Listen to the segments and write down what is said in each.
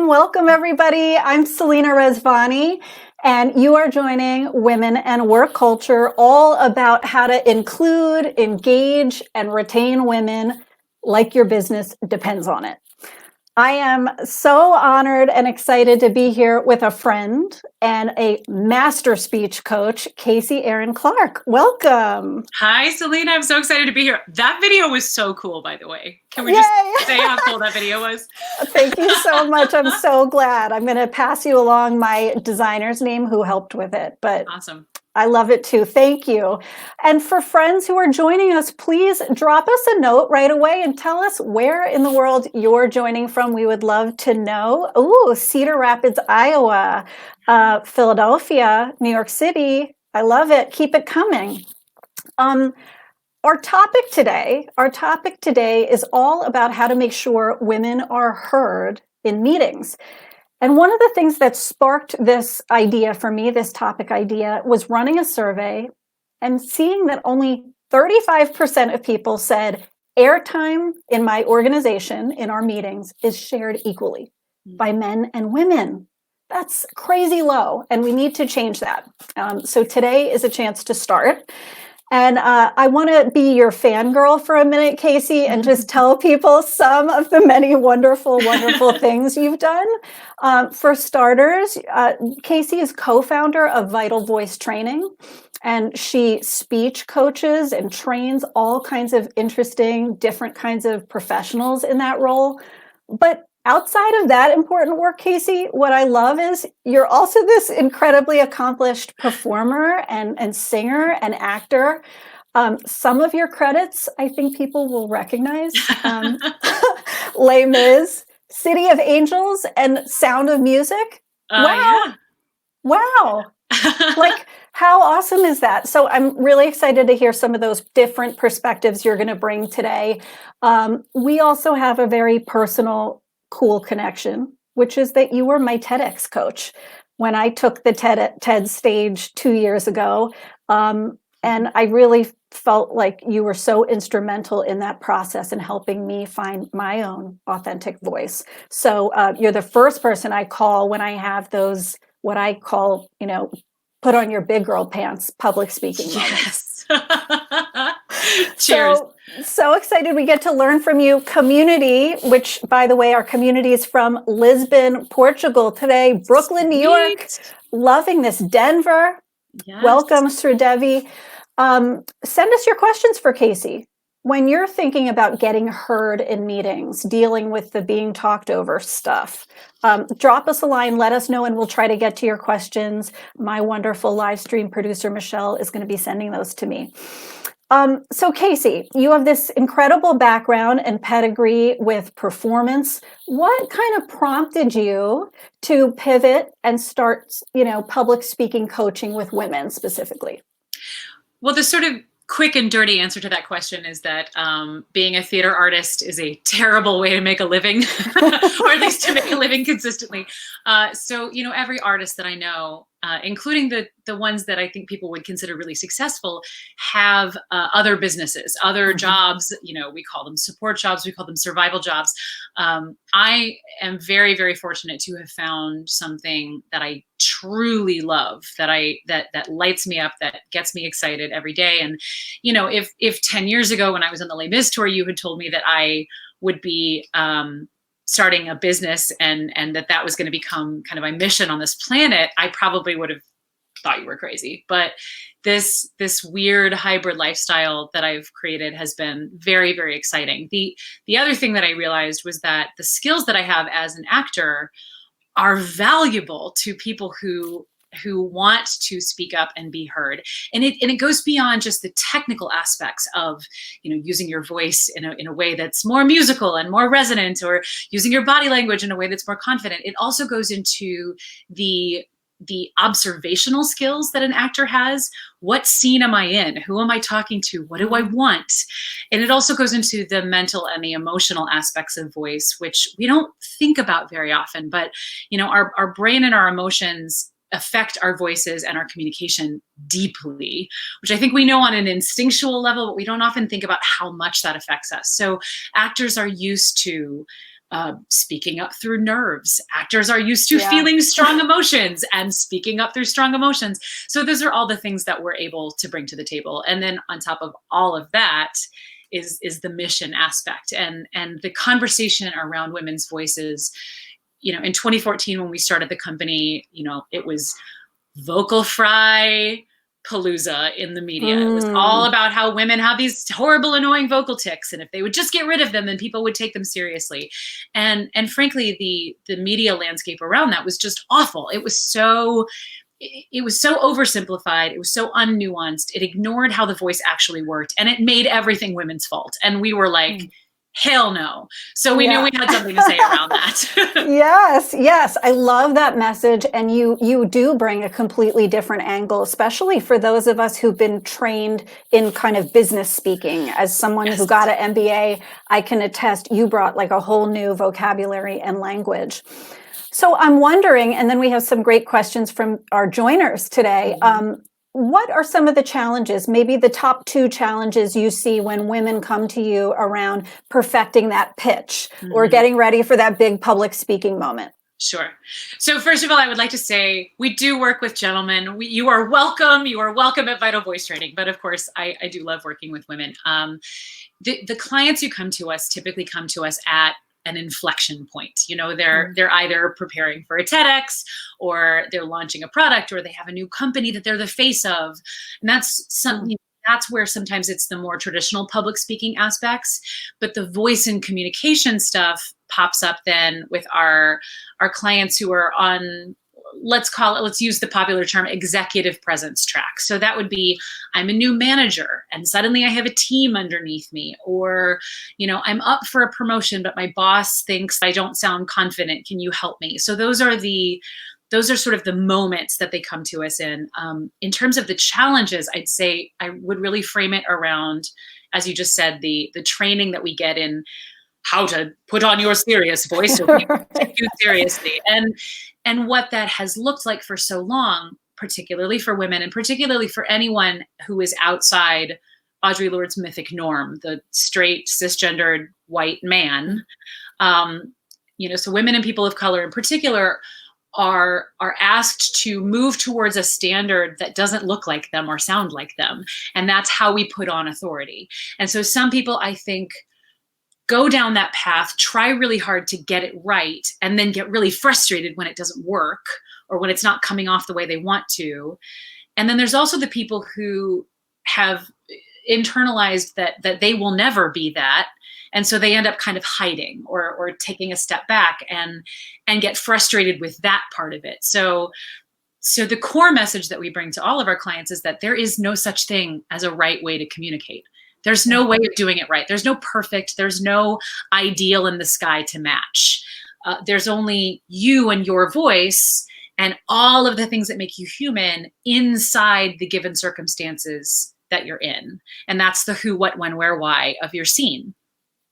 Welcome, everybody. I'm Selena Rezvani, and you are joining Women and Work Culture, all about how to include, engage, and retain women like your business depends on it. I am so honored and excited to be here with a friend and a master speech coach, Casey Erin Clark. Welcome. Hi, Selena. I'm so excited to be here. That video was so cool, by the way. Can we just say how cool that video was? Thank you so much. I'm so glad. I'm going to pass you along my designer's name who helped with it. But awesome. I love it too. Thank you. And for friends who are joining us, please drop us a note right away and tell us where in the world you're joining from. We would love to know. Ooh, Cedar Rapids, Iowa, Philadelphia, New York City. I love it. Keep it coming. Our topic today is all about how to make sure women are heard in meetings. And one of the things that sparked this idea for me, this topic idea, was running a survey and seeing that only 35% of people said airtime in my organization, in our meetings, is shared equally by men and women. That's crazy low, and we need to change that. So today is a chance to start. And I want to be your fangirl for a minute, Casey, and just tell people some of the many wonderful things you've done. For starters, Casey is co-founder of Vital Voice Training, and she speech coaches and trains all kinds of interesting, different kinds of professionals in that role. But outside of that important work, Casey, what I love is you're also this incredibly accomplished performer and singer and actor. Some of your credits, I think people will recognize. Les Mis, City of Angels, and Sound of Music. Wow. Yeah. Wow. Like, how awesome is that? So I'm really excited to hear some of those different perspectives you're going to bring today. We also have a very personal, cool connection, which is that you were my TEDx coach when I took the TED stage 2 years ago. And I really felt like you were so instrumental in that process and helping me find my own authentic voice. So you're the first person I call when I have those, what I call, put on your big girl pants public speaking moments. Cheers. So excited we get to learn from you. Community, which, by the way, our community is from Lisbon, Portugal today, Brooklyn, New York. Loving this. Denver. Yes. Welcome, Sir Devi. Send us your questions for Casey. When you're thinking about getting heard in meetings, dealing with the being talked over stuff, drop us a line, let us know, and we'll try to get to your questions. My wonderful live stream producer, Michelle, is going to be sending those to me. So Casey, you have this incredible background and pedigree with performance. What kind of prompted you to pivot and start, public speaking coaching with women specifically? Well, the sort of quick and dirty answer to that question is that being a theater artist is a terrible way to make a living, or at least to make a living consistently. So, every artist that I know including the ones that I think people would consider really successful, have other businesses, other jobs. We call them support jobs, we call them survival jobs. I am very, very fortunate to have found something that I truly love, that lights me up, that gets me excited every day. And if 10 years ago, when I was on the Les Mis tour, you had told me that I would be starting a business and that was going to become kind of my mission on this planet, I probably would have thought you were crazy. But this weird hybrid lifestyle that I've created has been very, very exciting. The other thing that I realized was that the skills that I have as an actor are valuable to people who want to speak up and be heard. And it goes beyond just the technical aspects of, using your voice in a way that's more musical and more resonant, or using your body language in a way that's more confident. It also goes into the observational skills that an actor has. What scene am I in? Who am I talking to? What do I want? And it also goes into the mental and the emotional aspects of voice, which we don't think about very often. But, our brain and our emotions affect our voices and our communication deeply, which I think we know on an instinctual level, but we don't often think about how much that affects us. So actors are used to speaking up through nerves. Actors are used to feeling strong emotions and speaking up through strong emotions. So those are all the things that we're able to bring to the table. And then on top of all of that is the mission aspect and the conversation around women's voices. In 2014, when we started the company, it was vocal fry palooza in the media. It was all about how women have these horrible, annoying vocal tics, and if they would just get rid of them, then people would take them seriously. And frankly, the media landscape around that was just awful. It was so oversimplified. It was so unnuanced. It ignored how the voice actually worked, and it made everything women's fault. And we were like, hell no. So we knew we had something to say around that. Yes. I love that message. And you do bring a completely different angle, especially for those of us who've been trained in kind of business speaking. As someone who got an MBA, I can attest you brought like a whole new vocabulary and language. So I'm wondering, and then we have some great questions from our joiners today. What are some of the challenges, maybe the top 2 challenges you see when women come to you around perfecting that pitch or getting ready for that big public speaking moment? Sure. So first of all, I would like to say we do work with gentlemen. You are welcome. You are welcome at Vital Voice Training. But of course, I do love working with women. The clients who come to us typically come to us at an inflection point. They're either preparing for a TEDx, or they're launching a product, or they have a new company that they're the face of. And that's where sometimes it's the more traditional public speaking aspects, but the voice and communication stuff pops up then with our clients who are on, let's use the popular term, executive presence track. So that would be, I'm a new manager and suddenly I have a team underneath me, or, I'm up for a promotion, but my boss thinks I don't sound confident. Can you help me? So those are sort of the moments that they come to us in. In terms of the challenges, I'd say I would really frame it around, as you just said, the training that we get in how to put on your serious voice so people take you seriously. And what that has looked like for so long, particularly for women and particularly for anyone who is outside Audre Lorde's mythic norm, the straight, cisgendered white man. So women and people of color in particular are asked to move towards a standard that doesn't look like them or sound like them. And that's how we put on authority. And so some people, I think, go down that path, try really hard to get it right, and then get really frustrated when it doesn't work or when it's not coming off the way they want to. And then there's also the people who have internalized that they will never be that. And so they end up kind of hiding or taking a step back and get frustrated with that part of it. So the core message that we bring to all of our clients is that there is no such thing as a right way to communicate. There's no way of doing it right. There's no perfect, there's no ideal in the sky to match. There's only you and your voice and all of the things that make you human inside the given circumstances that you're in. And that's the who, what, when, where, why of your scene.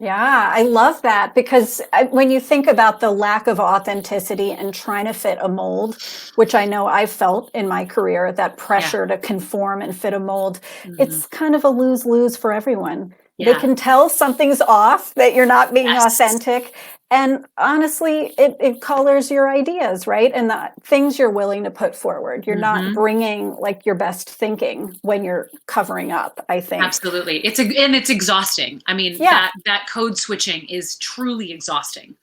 Yeah, I love that because when you think about the lack of authenticity and trying to fit a mold, which I know I've felt in my career, that Yeah. pressure to conform and fit a mold, Hmm. it's kind of a lose-lose for everyone. They Yeah. can tell something's off, that you're not being Yes. authentic. And honestly, it colors your ideas, right? And the things you're willing to put forward. You're not Hmm. bringing like your best thinking when you're covering up, I think. Absolutely. And it's exhausting. I mean, Yeah. that code switching is truly exhausting.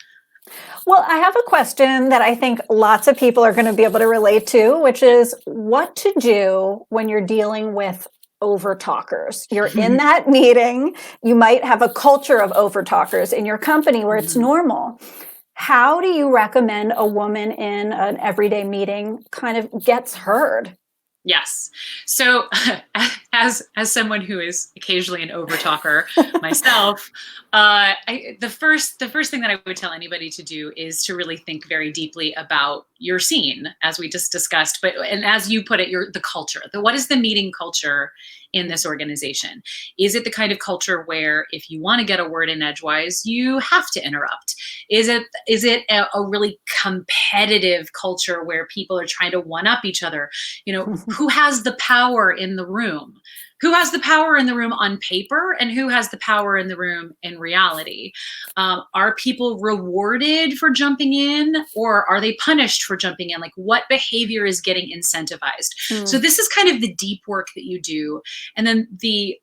Well, I have a question that I think lots of people are going to be able to relate to, which is what to do when you're dealing with over talkers. You're in that meeting, you might have a culture of over talkers in your company where it's Mhm. normal. How do you recommend a woman in an everyday meeting kind of gets heard? Yes. So, as someone who is occasionally an overtalker myself, the first thing that I would tell anybody to do is to really think very deeply about your scene, as we just discussed. But and as you put it, the culture. What is the meeting culture in this organization? Is it the kind of culture where if you want to get a word in edgewise, you have to interrupt? Is it a really competitive culture where people are trying to one up each other? Who has the power in the room? Who has the power in the room on paper, and who has the power in the room in reality? Are people rewarded for jumping in, or are they punished for jumping in? Like, what behavior is getting incentivized? So Mm. this is kind of the deep work that you do, and then the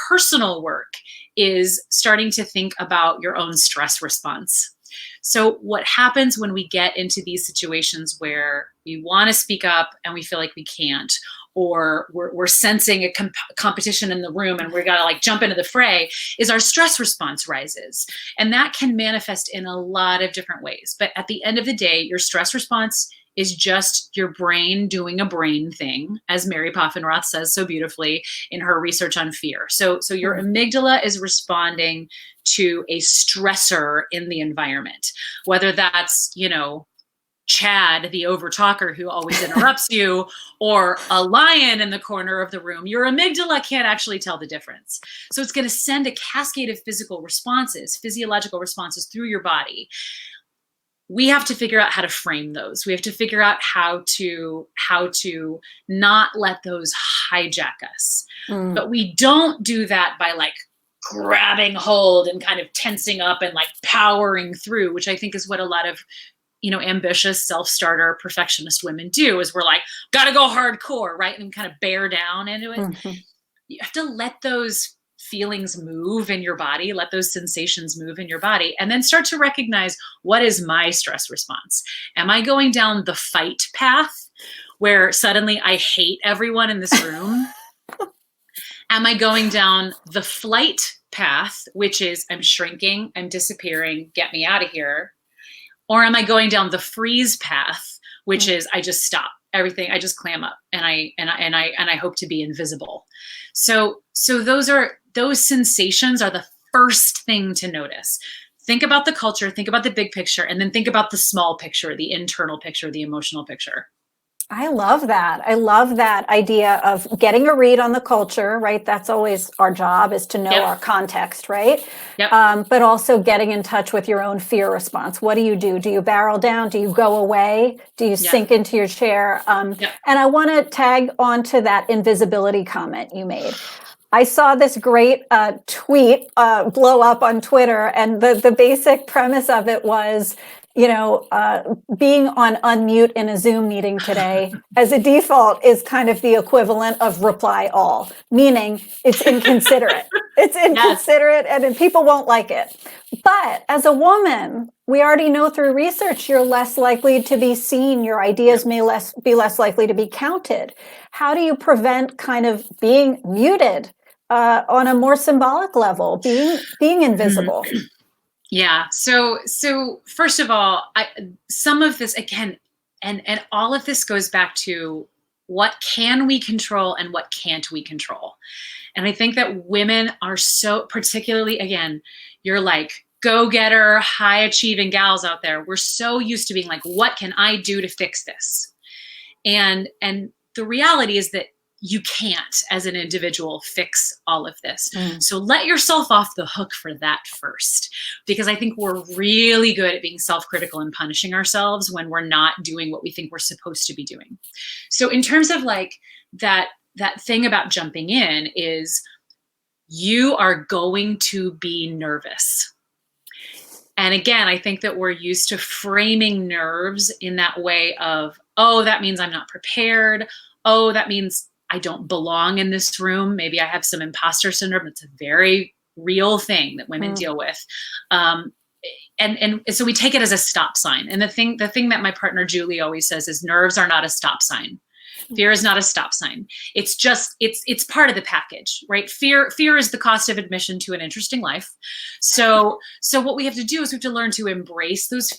personal work is starting to think about your own stress response. So, what happens when we get into these situations where we want to speak up and we feel like we can't, or we're sensing a competition in the room and we got to like jump into the fray, is our stress response rises. And that can manifest in a lot of different ways. But at the end of the day, your stress response is just your brain doing a brain thing, as Mary Poffenroth says so beautifully in her research on fear. So your Mm. amygdala is responding to a stressor in the environment, whether that's, Chad, the overtalker who always interrupts you, or a lion in the corner of the room. Your amygdala can't actually tell the difference. So it's going to send a cascade of physiological responses through your body. We have to figure out how to frame those. We have to figure out how to not let those hijack us. Mm. But we don't do that by like grabbing hold and kind of tensing up and like powering through, which I think is what a lot of ambitious self-starter perfectionist women do. Is we're like, gotta go hardcore, right? And kind of bear down into it. Mhm. You have to let those feelings move in your body, let those sensations move in your body, and then start to recognize, what is my stress response? Am I going down the fight path where suddenly I hate everyone in this room? Am I going down the flight path, which is I'm shrinking, I'm disappearing, get me out of here? Or am I going down the freeze path, which Mm. is I just stop everything, I just clam up and I hope to be invisible. So those sensations are the first thing to notice. Think about the culture, think about the big picture, and then think about the small picture, the internal picture, the emotional picture. I love that. I love that idea of getting a read on the culture, right? That's always our job, is to know Yep. our context, right? Yep. But also getting in touch with your own fear response. What do you do? Do you barrel down? Do you go away? Do you Yep. sink into your chair? Yep. And I want to tag on to that invisibility comment you made. I saw this great tweet blow up on Twitter, and the basic premise of it was, being on unmute in a Zoom meeting today as a default is kind of the equivalent of reply all, meaning it's inconsiderate. It's Yes. inconsiderate and people won't like it. But as a woman, we already know through research you're less likely to be seen. Your ideas may be less likely to be counted. How do you prevent kind of being muted on a more symbolic level, being invisible? Yeah. So first of all, some of this again, and all of this goes back to what can we control and what can't we control. And I think that women are so, particularly again, you're like go-getter, high achieving gals out there. We're so used to being like, what can I do to fix this? And the reality is that you can't, as an individual, fix all of this. Mm. So let yourself off the hook for that first, because I think we're really good at being self-critical and punishing ourselves when we're not doing what we think we're supposed to be doing. So in terms of like that thing about jumping in is, you are going to be nervous. And again, I think that we're used to framing nerves in that way of, oh, that means I'm not prepared. Oh, that means I don't belong in this room. Maybe I have some imposter syndrome. It's a very real thing that women deal with. And so we take it as a stop sign. And the thing that my partner Julie always says is, nerves are not a stop sign. Fear is not a stop sign. It's just, it's part of the package, right? Fear is the cost of admission to an interesting life. So what we have to do is we have to learn to embrace those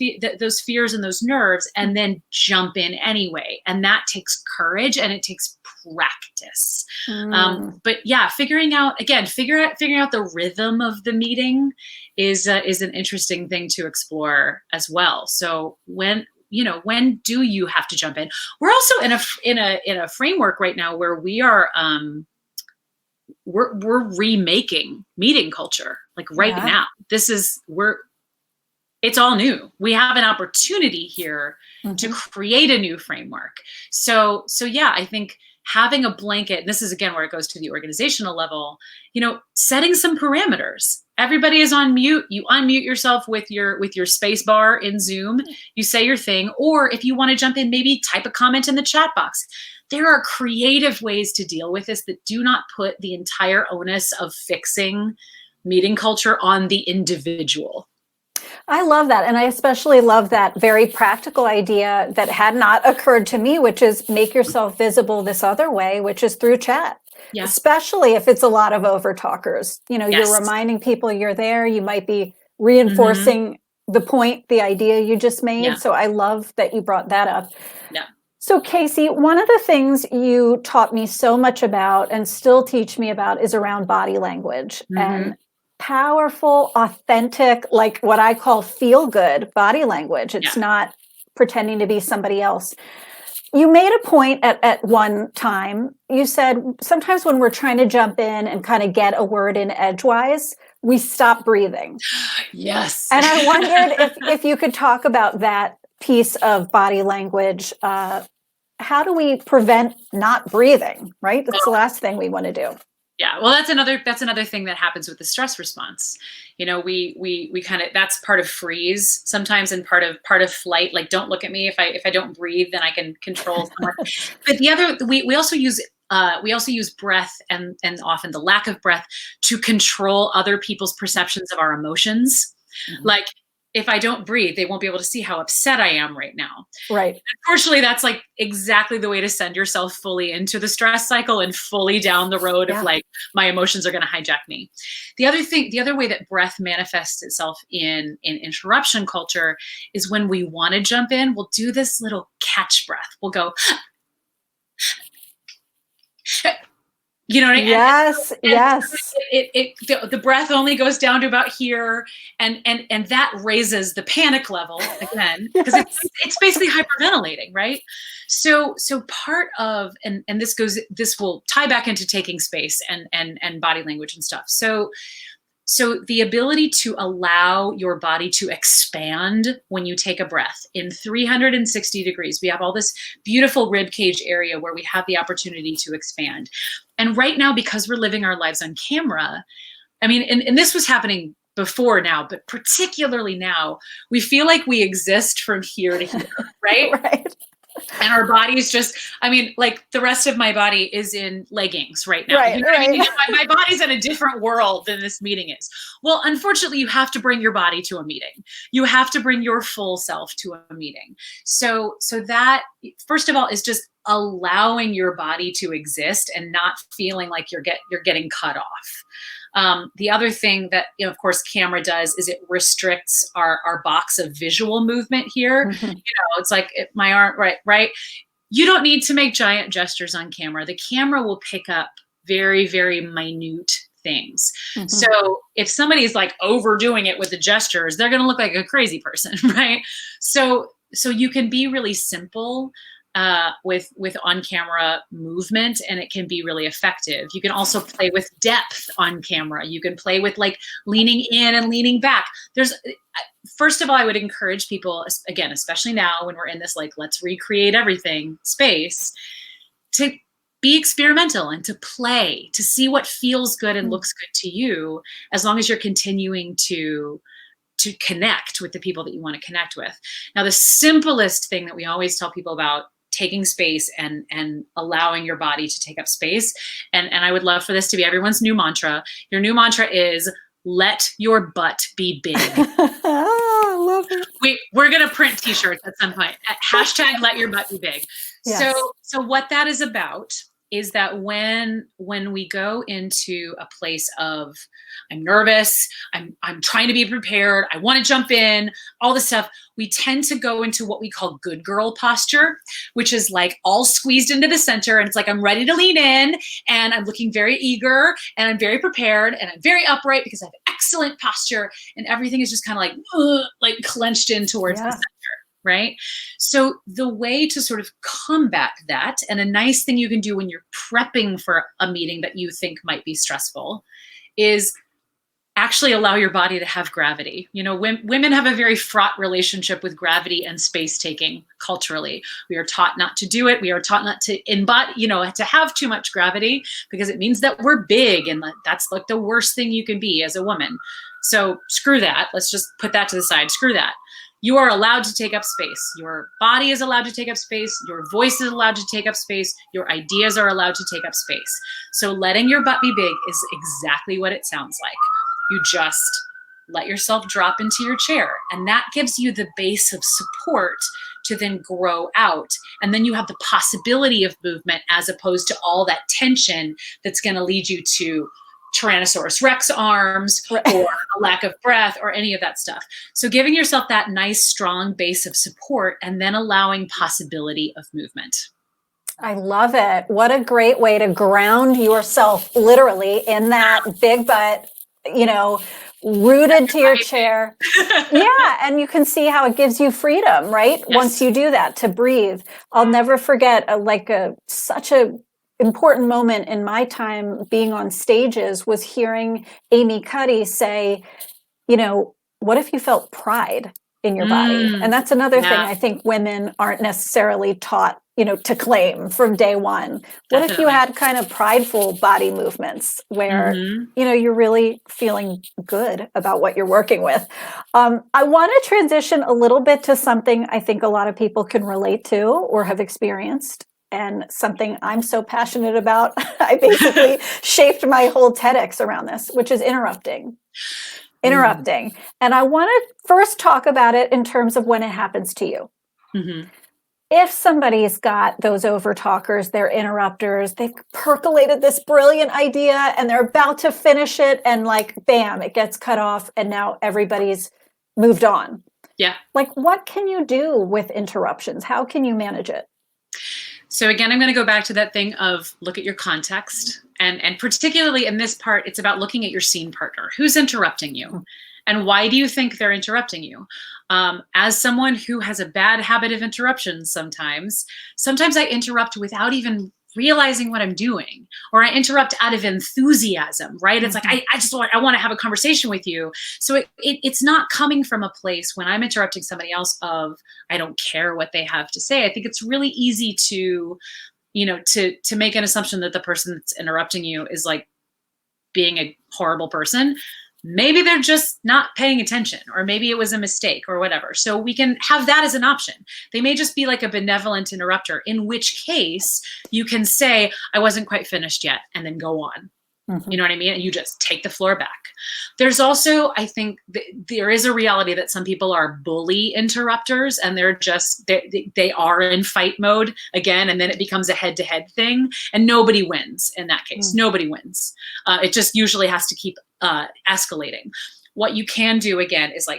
fears and those nerves, and then jump in anyway. And that takes courage, and it takes practice. But yeah, figuring out the rhythm of the meeting is an interesting thing to explore as well. So when do you have to jump in? We're also in a framework right now where we are we're remaking meeting culture, like right now. It's all new. We have an opportunity here to create a new framework. So yeah, I think having a blanket, and this is again where it goes to the organizational level, setting some parameters. Everybody is on mute. You unmute yourself with your space bar in Zoom. You say your thing, or if you want to jump in, maybe type a comment in the chat box. There are creative ways to deal with this that do not put the entire onus of fixing meeting culture on the individual. I love that. And I especially love that very practical idea that had not occurred to me, which is make yourself visible this other way, which is through chat. Yeah. Especially if it's a lot of over talkers. You're reminding people you're there. You might be reinforcing the point, the idea you just made. Yeah. So I love that you brought that up. Yeah. So Casey, one of the things you taught me so much about and still teach me about is around body language and powerful, authentic, like what I call feel good body language. It's not pretending to be somebody else. You made a point at one time. You said sometimes when we're trying to jump in and kind of get a word in edgewise, we stop breathing. Yes. And I wondered if you could talk about that piece of body language. How do we prevent not breathing, right? That's the last thing we want to do. Yeah, well, that's another thing that happens with the stress response. We kind of, that's part of freeze sometimes, and part of flight. Like, don't look at me. If I don't breathe, then I can control someone. But the other, we also use breath and often the lack of breath to control other people's perceptions of our emotions. Like, if I don't breathe, they won't be able to see how upset I am right now. Right. Unfortunately, that's like exactly the way to send yourself fully into the stress cycle and fully down the road of like, my emotions are going to hijack me. The other way that breath manifests itself in interruption culture is when we want to jump in, we'll do this little catch breath. We'll go, you know what I mean? Yes, yes. The breath only goes down to about here, and that raises the panic level again, because it's basically hyperventilating, right? So part of, and this will tie back into taking space and body language and stuff. So the ability to allow your body to expand when you take a breath in 360 degrees. We have all this beautiful rib cage area where we have the opportunity to expand. And right now, because we're living our lives on camera, I mean, and this was happening before now, but particularly now, we feel like we exist from here to here, right? Right. And our body's just, I mean, like the rest of my body is in leggings right now. Right, you know what I mean? My body's in a different world than this meeting is. Well, unfortunately, you have to bring your body to a meeting. You have to bring your full self to a meeting. So that, first of all, is just allowing your body to exist and not feeling like you're getting cut off. The other thing that, of course, camera does is it restricts our box of visual movement here. It's like my arm, right? You don't need to make giant gestures on camera. The camera will pick up very, very minute things. So if somebody's like overdoing it with the gestures, they're going to look like a crazy person, right? So you can be really simple. with on-camera movement, and it can be really effective. You can also play with depth on camera. You can play with like leaning in and leaning back. First of all, I would encourage people, again, especially now when we're in this like let's recreate everything space, to be experimental and to play, to see what feels good and looks good to you, as long as you're continuing to connect with the people that you want to connect with. Now, the simplest thing that we always tell people about taking space and allowing your body to take up space, and I would love for this to be everyone's new mantra. Your new mantra is let your butt be big. I love it. We're going to print t-shirts at some point. Hashtag let your butt be big. Yes. So what that is about is that when we go into a place of I'm nervous, I'm trying to be prepared, I want to jump in, all this stuff, we tend to go into what we call good girl posture, which is like all squeezed into the center, and it's like I'm ready to lean in, and I'm looking very eager, and I'm very prepared, and I'm very upright because I have excellent posture, and everything is just kind of like clenched in towards the center. Right? So the way to sort of combat that, and a nice thing you can do when you're prepping for a meeting that you think might be stressful, is actually allow your body to have gravity. You know, women have a very fraught relationship with gravity and space taking culturally. We are taught not to do it. We are taught not to embody, to have too much gravity, because it means that we're big, and that's like the worst thing you can be as a woman. So screw that. Let's just put that to the side. Screw that. You are allowed to take up space. Your body is allowed to take up space. Your voice is allowed to take up space. Your ideas are allowed to take up space. So letting your butt be big is exactly what it sounds like. You just let yourself drop into your chair, and that gives you the base of support to then grow out. And then you have the possibility of movement, as opposed to all that tension that's going to lead you to Tyrannosaurus Rex arms or a lack of breath or any of that stuff. So giving yourself that nice, strong base of support, and then allowing possibility of movement. I love it. What a great way to ground yourself literally in that big butt, rooted to your chair. Yeah. And you can see how it gives you freedom, right? Yes. Once you do that, to breathe. I'll never forget such a important moment in my time being on stages was hearing Amy Cuddy say, what if you felt pride in your body? And that's another thing I think women aren't necessarily taught, to claim from day one. What if you had kind of prideful body movements where, you're really feeling good about what you're working with? I want to transition a little bit to something I think a lot of people can relate to or have experienced, and something I'm so passionate about. I basically shaped my whole TEDx around this, which is interrupting. And I want to first talk about it in terms of when it happens to you. If somebody's got those overtalkers, they're interrupters, they've percolated this brilliant idea and they're about to finish it, and like, bam, it gets cut off, and now everybody's moved on. Yeah. Like, what can you do with interruptions? How can you manage it? So again, I'm going to go back to that thing of look at your context. And particularly in this part, it's about looking at your scene partner. Who's interrupting you? And why do you think they're interrupting you? As someone who has a bad habit of interruptions, sometimes I interrupt without even realizing what I'm doing, or I interrupt out of enthusiasm, right? It's like, I want to have a conversation with you. So it's not coming from a place when I'm interrupting somebody else of, I don't care what they have to say. I think it's really easy to make an assumption that the person that's interrupting you is like being a horrible person. Maybe they're just not paying attention, or maybe it was a mistake or whatever. So we can have that as an option. They may just be like a benevolent interrupter, in which case you can say, I wasn't quite finished yet, and then go on. You know what I mean? And you just take the floor back. There's also, I think, there is a reality that some people are bully interrupters, and they're just, they are in fight mode again, and then it becomes a head-to-head thing, and nobody wins in that case. Nobody wins. It just usually has to keep escalating. What you can do again is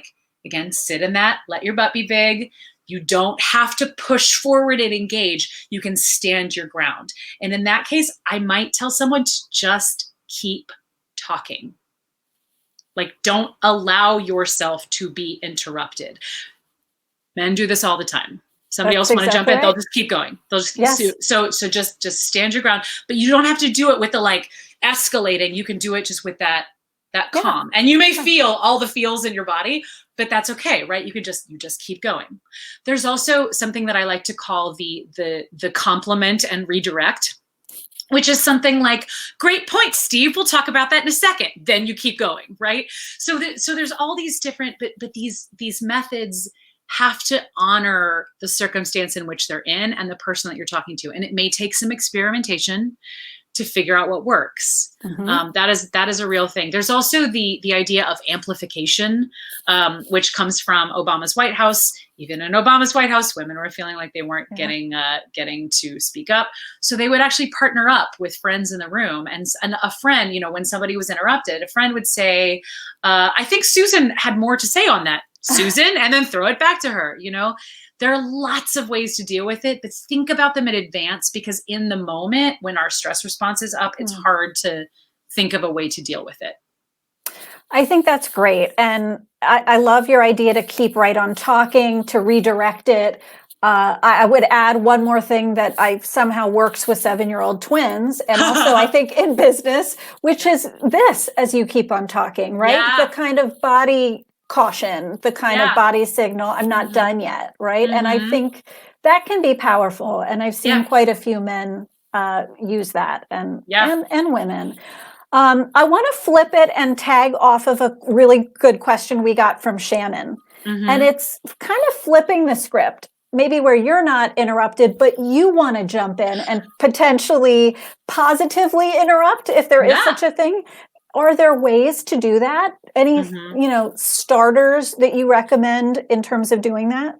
sit in that, let your butt be big. You don't have to push forward and engage. You can stand your ground. And in that case, I might tell someone to just keep talking. Like, don't allow yourself to be interrupted. Men do this all the time. Somebody That's else want to jump exactly in, they'll right. just keep going. They'll just Yes. so just stand your ground. But you don't have to do it with the like escalating. You can do it just with that Yeah. calm. And you may Yeah. feel all the feels in your body, but that's okay, right? You just keep going. There's also something that I like to call the compliment and redirect, which is something like, great point, Steve. We'll talk about that in a second. Then you keep going, right? So there's all these different, but these methods have to honor the circumstance in which they're in and the person that you're talking to. And it may take some experimentation to figure out what works. Mhm. That is a real thing. There's also the idea of amplification, which comes from Obama's White House. Even in Obama's White House, women were feeling like they weren't getting to speak up. So they would actually partner up with friends in the room. And a friend, when somebody was interrupted, a friend would say, I think Susan had more to say on that, Susan, and then throw it back to her. There are lots of ways to deal with it, but think about them in advance, because in the moment when our stress response is up, it's hard to think of a way to deal with it. I think that's great. And I love your idea to keep right on talking, to redirect it. I would add one more thing that I somehow works with 7-year-old twins, and also I think in business, which is this: as you keep on talking, right? Yeah. The kind of body caution, the kind of body signal, I'm not done yet, right? And I think that can be powerful. And I've seen quite a few men use that, and women. I want to flip it and tag off of a really good question we got from Shannon. And it's kind of flipping the script, maybe where you're not interrupted, but you want to jump in and potentially positively interrupt if there is such a thing. Are there ways to do that? Any, starters that you recommend in terms of doing that?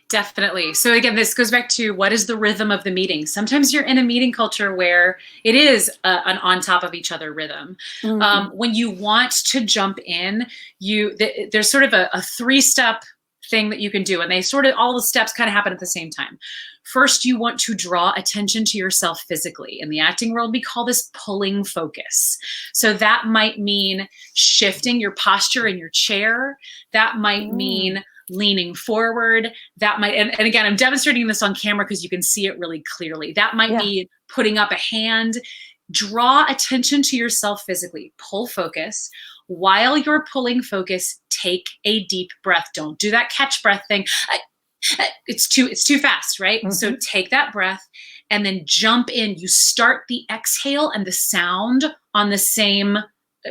Definitely. So again, this goes back to, what is the rhythm of the meeting? Sometimes you're in a meeting culture where it is an on top of each other rhythm. When you want to jump in, there's sort of a 3-step thing that you can do. And all the steps kind of happen at the same time. First, you want to draw attention to yourself physically. In the acting world, we call this pulling focus. So that might mean shifting your posture in your chair. That might mean leaning forward. That might, and again, I'm demonstrating this on camera because you can see it really clearly. That might be putting up a hand. Draw attention to yourself physically. Pull focus. While you're pulling focus, take a deep breath. Don't do that catch breath thing. It's too fast, right? So take that breath and then jump in. You start the exhale and the sound on the same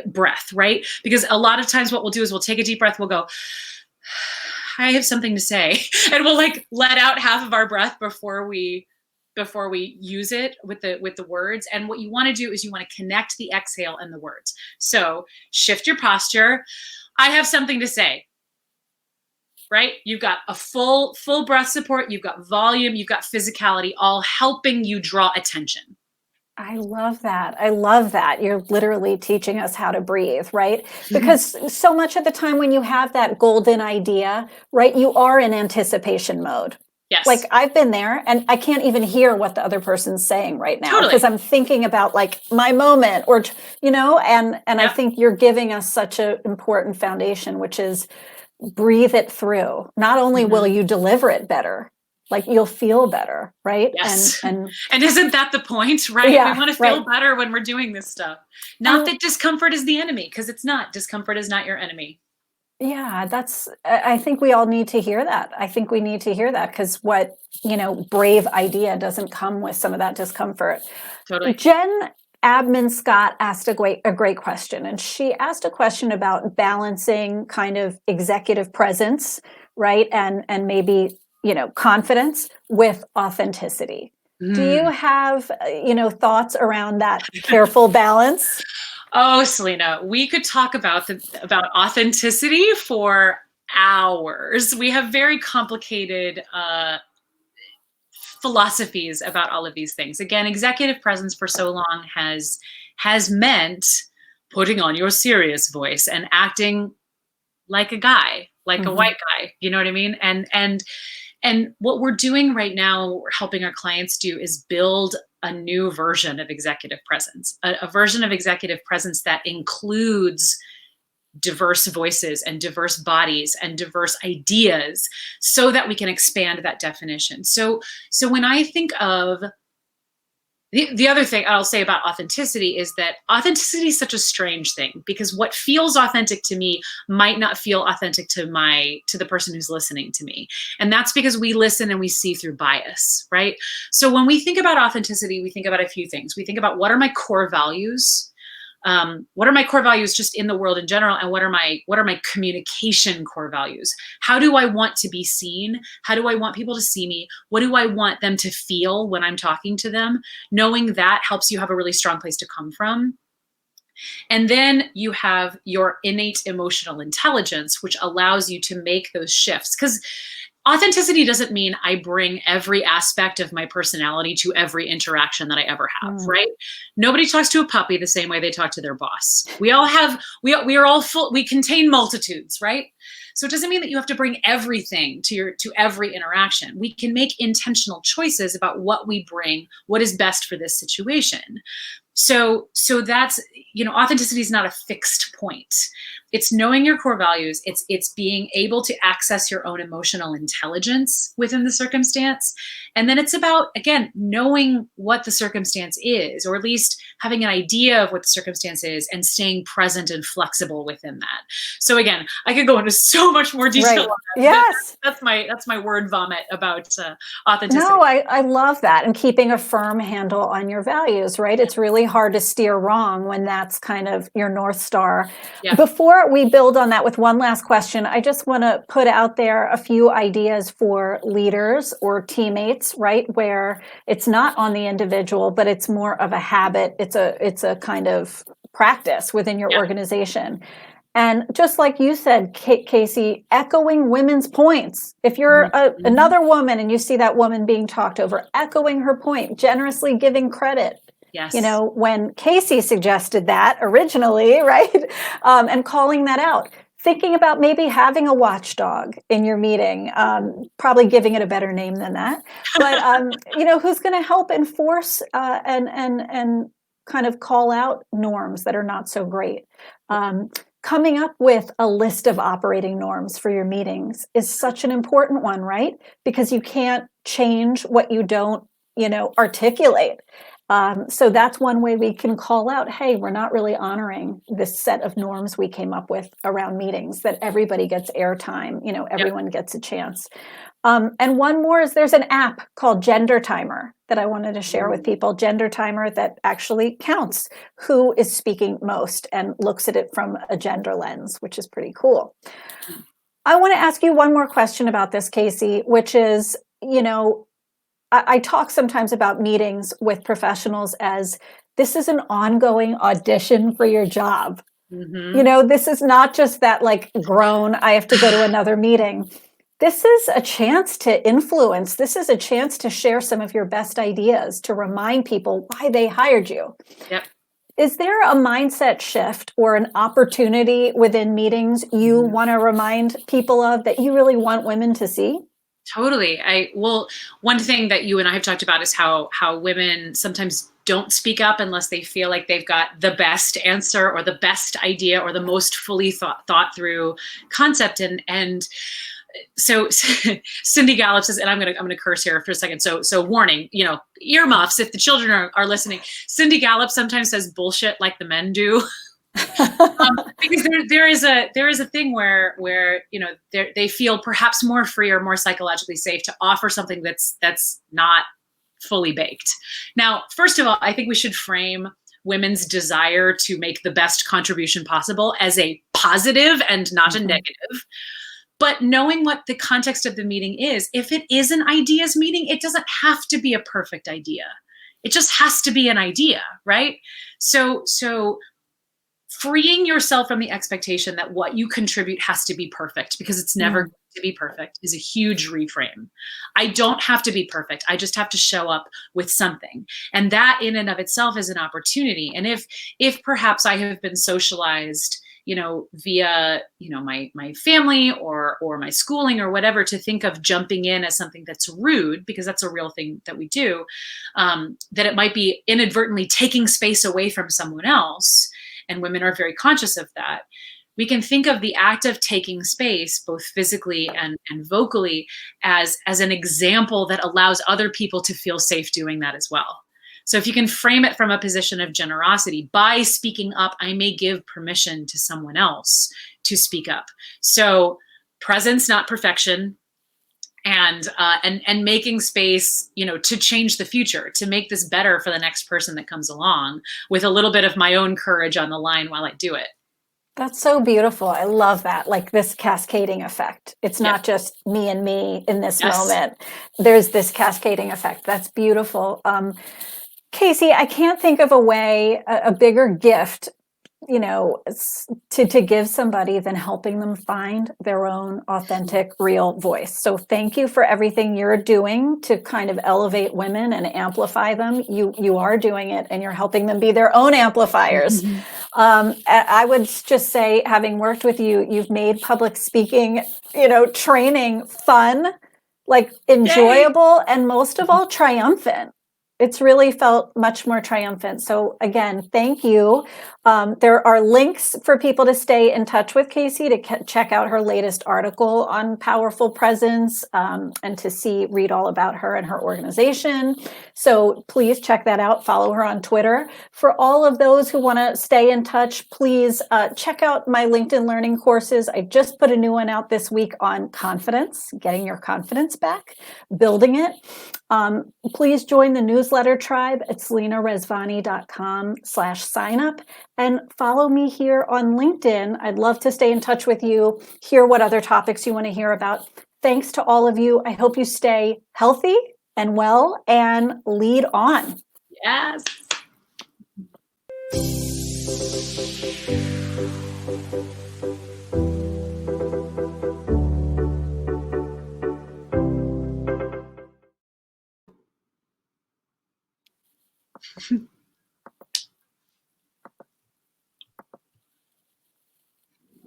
breath, right? Because a lot of times what we'll do is we'll take a deep breath. We'll go, I have something to say. And we'll let out half of our breath before we use it with the words. And what you want to do is you want to connect the exhale and the words. So shift your posture. I have something to say, right? You've got a full breath support. You've got volume, you've got physicality, all helping you draw attention. I love that. I love that. You're literally teaching us how to breathe, right? Because so much of the time when you have that golden idea, right, you are in anticipation mode. Yes. Like I've been there and I can't even hear what the other person's saying right now because I'm thinking about like my moment or, and I think you're giving us such an important foundation, which is breathe it through. Not only will you deliver it better, like you'll feel better, right? Yes. And isn't that the point, right? Yeah, we want to feel better when we're doing this stuff. Not that discomfort is the enemy, because it's not. Discomfort is not your enemy. Yeah, I think we all need to hear that. I think we need to hear that because what, brave idea doesn't come with some of that discomfort. Totally. Jen Abman Scott asked a great question. And she asked a question about balancing kind of executive presence, right? And maybe, confidence with authenticity. Do you have, thoughts around that careful balance? Oh, Selena, we could talk about authenticity for hours. We have very complicated philosophies about all of these things. Again, executive presence for so long has meant putting on your serious voice and acting like a guy, like a white guy. You know what I mean? And what we're doing right now, what we're helping our clients do, is build a new version of executive presence, a version of executive presence that includes diverse voices and diverse bodies and diverse ideas so that we can expand that definition. So when I think of the other thing I'll say about authenticity is that authenticity is such a strange thing, because what feels authentic to me might not feel authentic to the person who's listening to me. And that's because we listen and we see through bias, right? So when we think about authenticity, we think about a few things. We think about, what are my core values? What are my core values just in the world in general, and what are my communication core values? How do I want to be seen? How do I want people to see me? What do I want them to feel when I'm talking to them? Knowing that helps you have a really strong place to come from. And then you have your innate emotional intelligence, which allows you to make those shifts. Because authenticity doesn't mean I bring every aspect of my personality to every interaction that I ever have, right? Nobody talks to a puppy the same way they talk to their boss. We all have, we are all full, we contain multitudes, right? So it doesn't mean that you have to bring everything to every interaction. We can make intentional choices about what we bring, what is best for this situation. So that's, authenticity is not a fixed point. It's knowing your core values. It's being able to access your own emotional intelligence within the circumstance. And then it's about, again, knowing what the circumstance is, or at least having an idea of what the circumstance is and staying present and flexible within that. So again, I could go into so much more detail on that. Yes. That's my word vomit about authenticity. No, I love that. And keeping a firm handle on your values, right? It's really hard to steer wrong when that's kind of your North Star. Yeah. Before we build on that with one last question, I just want to put out there a few ideas for leaders or teammates, right? Where it's not on the individual, but it's more of a habit. It's a kind of practice within your organization. And just like you said, Casey, echoing women's points. If you're another woman and you see that woman being talked over, echoing her point, generously giving credit. Yes. When Casey suggested that originally, right? And calling that out. Thinking about maybe having a watchdog in your meeting, probably giving it a better name than that. But, who's going to help enforce and kind of call out norms that are not so great. Coming up with a list of operating norms for your meetings is such an important one, right? Because you can't change what you don't, articulate. So that's one way we can call out, hey, we're not really honoring this set of norms we came up with around meetings, that everybody gets airtime, everyone gets a chance. And one more is, there's an app called Gender Timer that I wanted to share with people. Gender Timer that actually counts who is speaking most and looks at it from a gender lens, which is pretty cool. I want to ask you one more question about this, Casey, which is, I talk sometimes about meetings with professionals as this is an ongoing audition for your job. This is not just that groan, I have to go to another meeting. This is a chance to influence. This is a chance to share some of your best ideas, to remind people why they hired you. Yep. Is there a mindset shift or an opportunity within meetings you want to remind people of that you really want women to see? Totally. One thing that you and I have talked about is how women sometimes don't speak up unless they feel like they've got the best answer or the best idea or the most fully thought through concept. And so Cindy Gallop says, and I'm gonna curse here for a second. So warning, earmuffs if the children are listening. Cindy Gallop sometimes says bullshit like the men do. Because there is a thing where they feel perhaps more free or more psychologically safe to offer something that's not fully baked. Now, first of all, I think we should frame women's desire to make the best contribution possible as a positive and not a negative. But knowing what the context of the meeting is, if it is an ideas meeting, it doesn't have to be a perfect idea. It just has to be an idea, right? So freeing yourself from the expectation that what you contribute has to be perfect, because it's never going to be perfect, is a huge reframe. I don't have to be perfect. I just have to show up with something. And that in and of itself is an opportunity. And if perhaps I have been socialized, via, my family or my schooling or whatever, to think of jumping in as something that's rude, because that's a real thing that we do, that it might be inadvertently taking space away from someone else. And women are very conscious of that. we can think of the act of taking space, both physically and vocally, as an example that allows other people to feel safe doing that as well. So if you can frame it from a position of generosity, by speaking up, I may give permission to someone else to speak up. So presence, not perfection, and making space, to change the future, to make this better for the next person that comes along, with a little bit of my own courage on the line while I do it. That's so beautiful. I love that. Like this cascading effect. It's not just me and me in this moment. There's this cascading effect. That's beautiful. Casey, I can't think of a bigger gift, to give somebody than helping them find their own authentic, real voice. So thank you for everything you're doing to kind of elevate women and amplify them. You are doing it, and you're helping them be their own amplifiers. I would just say, having worked with you, you've made public speaking, training fun, like enjoyable, and most of all, triumphant. It's really felt much more triumphant. So again, thank you. There are links for people to stay in touch with Casey, to check out her latest article on powerful presence, and to read all about her and her organization. So please check that out. Follow her on Twitter. For all of those who want to stay in touch, please check out my LinkedIn Learning courses. I just put a new one out this week on confidence, getting your confidence back, building it. Please join the newsletter tribe at selinarezvani.com/signup, and follow me here on LinkedIn. I'd love to stay in touch with you, hear what other topics you want to hear about. Thanks to all of you. I hope you stay healthy and well, and lead on. Yes.